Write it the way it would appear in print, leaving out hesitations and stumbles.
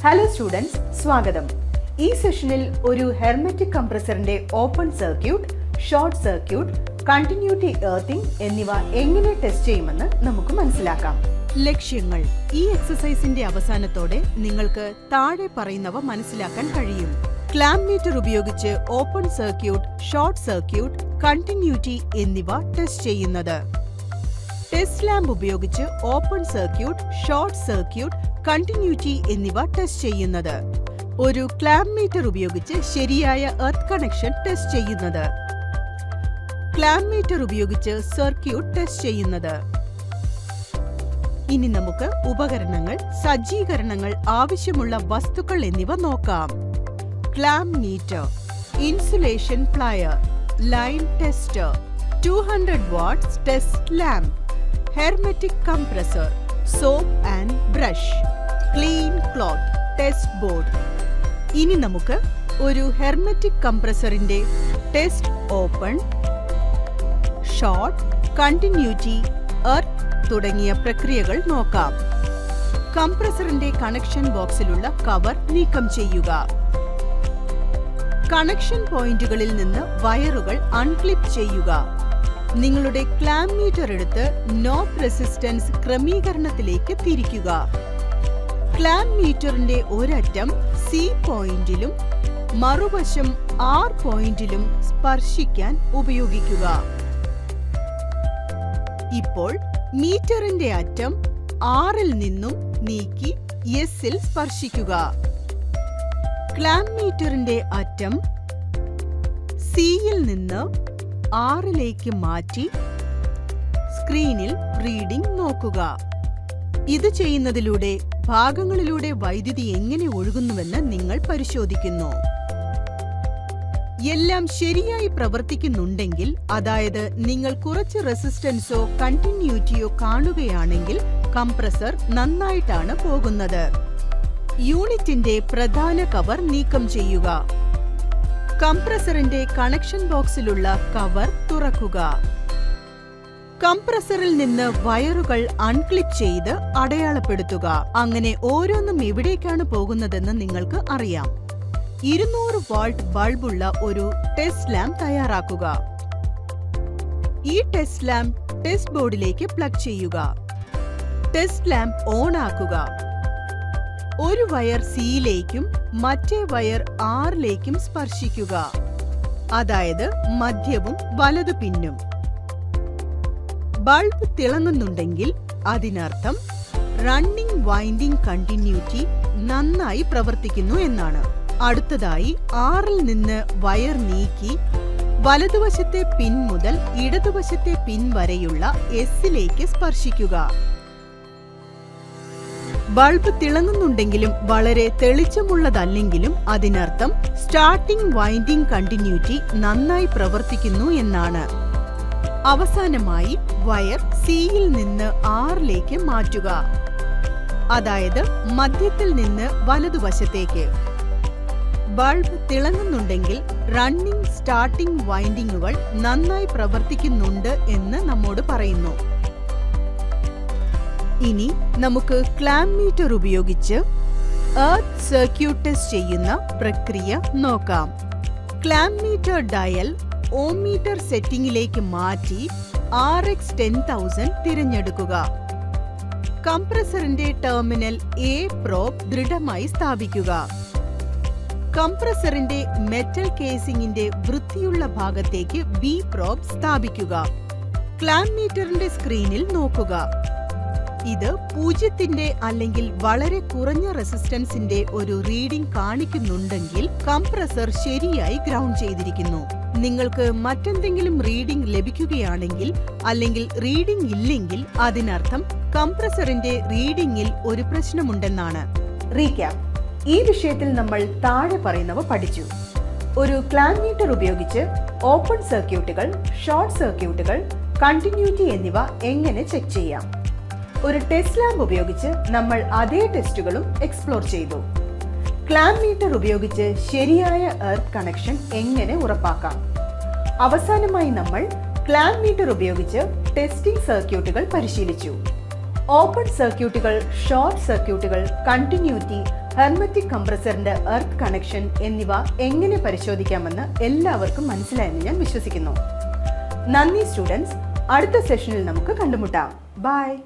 Hello students, സ്വാഗതം. ഈ സെഷനിൽ ഒരു ഹെർമെറ്റിക് കംപ്രസറിന്റെ open circuit, short circuit, continuity earthing എന്നിവ എങ്ങനെ ടെസ്റ്റ് ചെയ്യുമെന്ന് നമുക്ക് മനസ്സിലാക്കാം. ലക്ഷ്യങ്ങൾ. ഈ എക്സസൈസിന്റെ അവസാനത്തോടെ നിങ്ങൾക്ക് താഴെ പറയുന്നവ മനസ്സിലാക്കാൻ കഴിയും. ക്ലാമ്പ് മീറ്റർ ഉപയോഗിച്ച് open circuit, short circuit, continuity എന്നിവ ടെസ്റ്റ് ചെയ്യുന്നത്. ടെസ്റ്റ് ലാമ്പ് ഉപയോഗിച്ച് open circuit, short circuit, continuity എന്നിവ ടെസ്റ്റ് ചെയ്യുന്നത്. ഒരു ക്ലാമ്പ് മീറ്റർ ഉപയോഗിച്ച് ശരിയായ എർത്ത് കണക്ഷൻ ടെസ്റ്റ് ചെയ്യുന്നത്. ക്ലാമ്പ് മീറ്റർ ഉപയോഗിച്ച് സർക്യൂട്ട് ടെസ്റ്റ് ചെയ്യുന്നത്. ഇനി നമുക്ക് ഉപകരണങ്ങൾ, സജ്ജീകരണങ്ങൾ, ആവശ്യമുള്ള വസ്തുക്കൾ എന്നിവ നോക്കാം. Clamp metre, insulation player, line tester, 200 watts test lamp, hermetic compressor, soap and brush, clean cloth, test board. ഇനി നമുക്ക് ഒരു ഹെർമെറ്റിക് കംപ്രസറിന്റെ test open, short, continuity, earth തുടങ്ങിയ പ്രക്രിയകൾ നോക്കാം. കംപ്രസറിന്റെ കണക്ഷൻ ബോക്സിലുള്ള കവർ നീക്കം ചെയ്യുക. കണക്ഷൻ പോയിന്റുകളിൽ നിന്ന് വയറുകൾ അൺക്ലിപ്പ് ചെയ്യുക. നിങ്ങളുടെ ക്ലാമ്പ് മീറ്റർ എടുത്ത് നോബ് റെസിസ്റ്റൻസ് ക്രമീകരണത്തിലേക്ക് തിരിക്കുക. ക്ലാമ്പ് മീറ്ററിന്റെ ഒരറ്റം സി പോയിന്റിലും മറുവശം ആർ പോയിന്റിലും സ്പർശിക്കാൻ ഉപയോഗിക്കുക. ഇപ്പോൾ മീറ്ററിന്റെ അറ്റം ആറിൽ നിന്നും നീക്കി എസിൽ സ്പർശിക്കുക. ക്ലാമ്പ് മീറ്ററിന്റെ അറ്റം സിയിൽ നിന്ന് ആറിലേക്ക് മാറ്റി സ്ക്രീനിൽ റീഡിംഗ് നോക്കുക. ഇത് ചെയ്യുന്നതിലൂടെ ഭാഗങ്ങളിലൂടെ വൈദ്യുതി എങ്ങനെ ഒഴുകുന്നുവെന്ന് നിങ്ങൾ പരിശോധിക്കുന്നു. എല്ലാം ശരിയായി പ്രവർത്തിക്കുന്നുണ്ടെങ്കിൽ, അതായത് നിങ്ങൾ കുറച്ച് റെസിസ്റ്റൻസോ കണ്ടിന്യൂറ്റിയോ കാണുകയാണെങ്കിൽ കംപ്രസർ നന്നായിട്ടാണ് പോകുന്നത്. യൂണിറ്റിന്റെ പ്രധാന കവർ നീക്കം ചെയ്യുക. കംപ്രസറിന്റെ കണക്ഷൻ ബോക്സിലുള്ള കവർ തുറക്കുക. കംപ്രസറിൽ നിന്ന് വയറുകൾ അൺക്ലിപ്പ് ചെയ്ത് അടയാളപ്പെടുത്തുക. അങ്ങനെ ഓരോന്നും എവിടേക്കാണ് പോകുന്നതെന്ന് നിങ്ങൾക്ക് അറിയാം. 200 വാൾട്ട് ബൾബുള്ള ഒരു ടെസ്റ്റ് ലാമ്പ് തയ്യാറാക്കുക. ഈ ടെസ്റ്റ് ലാമ്പ് ടെസ്റ്റ് ബോർഡിലേക്ക് പ്ലഗ് ചെയ്യുക. ടെസ്റ്റ് ലാമ്പ് ഓൺ ആക്കുക. ഒരു വയർ സിയിലേക്കും മറ്റേ വയർ ആറിലേക്കും സ്പർശിക്കുക, അതായത് മധ്യവും വലതു പിന്നും. ബൾബ് തിളങ്ങുന്നുണ്ടെങ്കിൽ അതിനർത്ഥം റണ്ണിംഗ് വൈൻഡിംഗ് കണ്ടിന്യൂറ്റി നന്നായി പ്രവർത്തിക്കുന്നു എന്നാണ്. അടുത്തതായി ആറിൽ നിന്ന് വയർ നീക്കി വലതുവശത്തെ പിൻ മുതൽ ഇടതുവശത്തെ പിൻ വരെയുള്ള എസിലേക്ക് സ്പർശിക്കുക. ബൾബ് തിളങ്ങുന്നുണ്ടെങ്കിലും വളരെ തെളിച്ചമുള്ളതല്ലെങ്കിലും അതിനർത്ഥം സ്റ്റാർട്ടിംഗ് വൈൻഡിംഗ് കണ്ടിന്യൂറ്റി നന്നായി പ്രവർത്തിക്കുന്നു എന്നാണ്. അവസാനമായി വയർ സിയിൽ നിന്ന് ആറിലേക്ക് മാറ്റുക, അതായത് മധ്യത്തിൽ നിന്ന് വലതുവശത്തേക്ക്. ബൾബ് തിളങ്ങുന്നുണ്ടെങ്കിൽ റണ്ണിംഗ്, സ്റ്റാർട്ടിംഗ് വൈൻഡിങ്ങുകൾ നന്നായി പ്രവർത്തിക്കുന്നുണ്ട് എന്ന് നമ്മോട് പറയുന്നു. ഇനി നമുക്ക് ക്ലാമ്പ് മീറ്റർ ഉപയോഗിച്ച് എർത്ത് സർക്യൂട്ട് ടെസ്റ്റ് ചെയ്യുന്ന പ്രക്രിയ നോക്കാം. ക്ലാമ്പ് മീറ്റർ ഡയൽ ഓംമീറ്റർ സെറ്റിംഗിലേക്ക് മാറ്റി RX 10000 തിരഞ്ഞെടുക്കുക. കംപ്രസറിന്റെ ടെർമിനൽ എ പ്രോബ് ദൃഢമായി സ്ഥാപിക്കുക. കംപ്രസറിന്റെ മെറ്റൽ കേസിംഗിന്റെ വൃത്തിയുള്ള ഭാഗത്തേക്ക് ബി പ്രോബ് സ്ഥാപിക്കുക. ക്ലാമ്പ് മീറ്ററിന്റെ സ്ക്രീനിൽ നോക്കുക. ഇത് 0 അല്ലെങ്കിൽ വളരെ കുറഞ്ഞ റെസിസ്റ്റൻസിന്റെ ഒരു റീഡിംഗ് കാണിക്കുന്നുണ്ടെങ്കിൽ കംപ്രസർ ശരിയായി ഗ്രൗണ്ട് ചെയ്തിരിക്കുന്നു. നിങ്ങൾക്ക് മറ്റെന്തെങ്കിലും റീഡിംഗ് ലഭിക്കുകയാണെങ്കിൽ അല്ലെങ്കിൽ റീഡിംഗ് ഇല്ലെങ്കിൽ അതിനർത്ഥം കംപ്രസറിന്റെ റീഡിംഗിൽ ഒരു പ്രശ്നമുണ്ടെന്നാണ്. റീക്യാപ്പ്. ഈ വിഷയത്തിൽ നമ്മൾ താഴെ പറയുന്നവ പഠിച്ചു. ഒരു ക്ലാമ്പ് മീറ്റർ ഉപയോഗിച്ച് ഓപ്പൺ സർക്യൂട്ടുകൾ, ഷോർട്ട് സർക്യൂട്ടുകൾ, കണ്ടിന്യൂറ്റി എന്നിവ എങ്ങനെ ചെക്ക് ചെയ്യാം. ഒരു ടെസ്റ്റ് ലാമ്പ് ഉപയോഗിച്ച് നമ്മൾ അതേ ടെസ്റ്റുകളും എക്സ്പ്ലോർ ചെയ്തു. ക്ലാമ്പ് മീറ്റർ ഉപയോഗിച്ച് ശരിയായ എർത്ത് കണക്ഷൻ എങ്ങനെ ഉറപ്പാക്കാം. അവസാനമായി നമ്മൾ ക്ലാമ്പ് മീറ്റർ ഉപയോഗിച്ച് ടെസ്റ്റിംഗ് സർക്യൂട്ടുകൾ പരിശീലിച്ചു. ഓപ്പൺ സർക്യൂട്ടുകൾ, ഷോർട്ട് സർക്യൂട്ടുകൾ, കണ്ടിന്യൂറ്റി, ഹെർമറ്റിക് കംപ്രസറിന്റെ എർത്ത് കണക്ഷൻ എന്നിവ എങ്ങനെ പരിശോധിക്കാമെന്ന് എല്ലാവർക്കും മനസ്സിലായെന്ന് ഞാൻ വിശ്വസിക്കുന്നു. നന്ദി സ്റ്റുഡൻസ്. അടുത്ത സെഷനിൽ നമുക്ക് കണ്ടുമുട്ടാം. ബൈ.